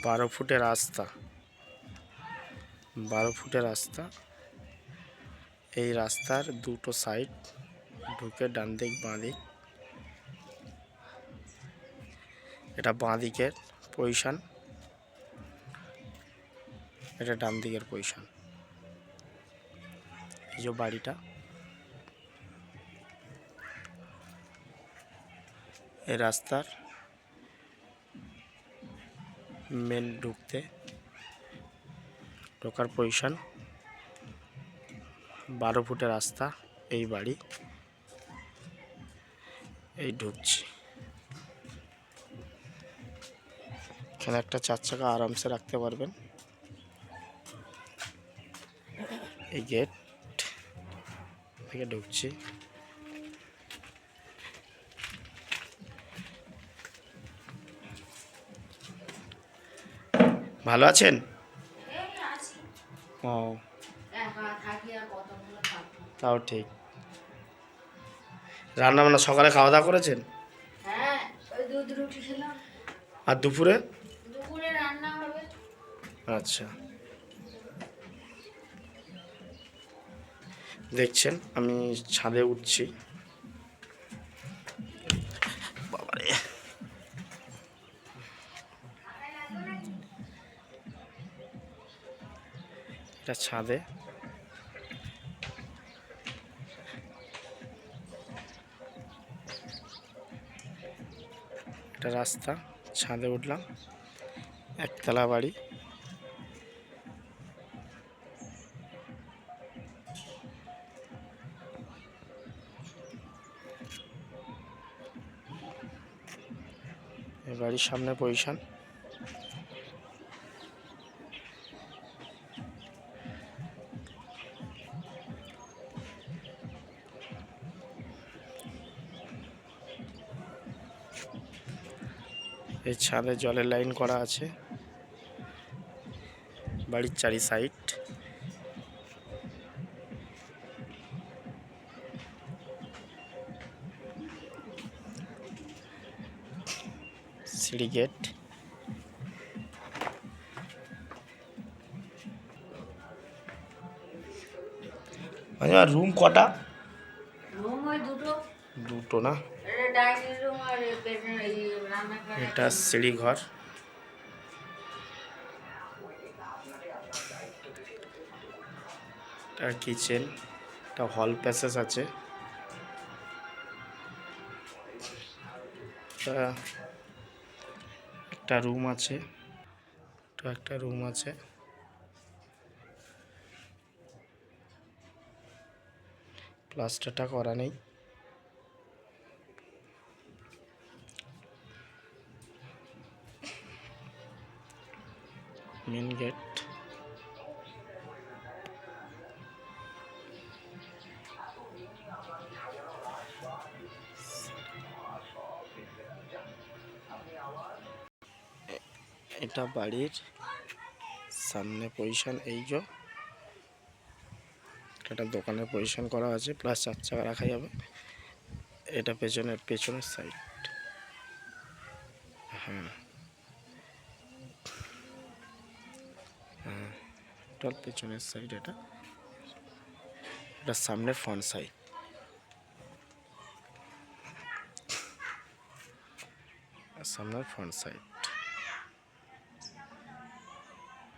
12 ফুটের রাস্তা, 12 ফুটের রাস্তা। এই রাস্তার দুটো সাইড ঢুকে ডান দিক বাঁ দিক, এটা বাঁ দিকের পজিশন, এটা ডান দিকের পজিশন। এই যে বাড়িটা, এই রাস্তার মেন ঢোকার পজিশন, 12 ফুটের রাস্তা, এই বাড়ি, এই ঢুকছি। এখানে একটা 4 চাকা আরামসে রাখতে পারবেন। এই গেট থেকে ঢুকছি। ভালো আছেন? ও, তাও ঠিক। রান্না বান্না সকালে খাওয়া দাওয়া করেছেন? আর দুপুরে? আচ্ছা, দেখছেন আমি ছাদে উঠছি। বাবারে, এটা ছাদে। এটা রাস্তা, ছাদে উঠলাম, একতলা বাড়ি। এই বাড়ির সামনে পজিশন। এই ছাদে জলের লাইন করা আছে, বাড়ির চারি সাইড। সিঁড়ি গেট। আচ্ছা, রুম কটা? দুটো না? এটা সিঁড়ি ঘর, এটা কিচেন, এটা হল প্যাসেজ আছে, একটা রুম আছে, একটা রুম আছে। প্লাস্টারটা করা নেই। Main gate. এটা বাড়ির সামনে পজিশন। এই যে এটা দোকানের পজিশন করা আছে, প্লাস 4 চাকা রাখা যাবে। এটা পেছনের সাইড। হ্যাঁ হ্যাঁ, এটা পেছনের সাইড। এটা সামনের ফ্রন্ট সাইড। সামনের ফ্রন্ট সাইড।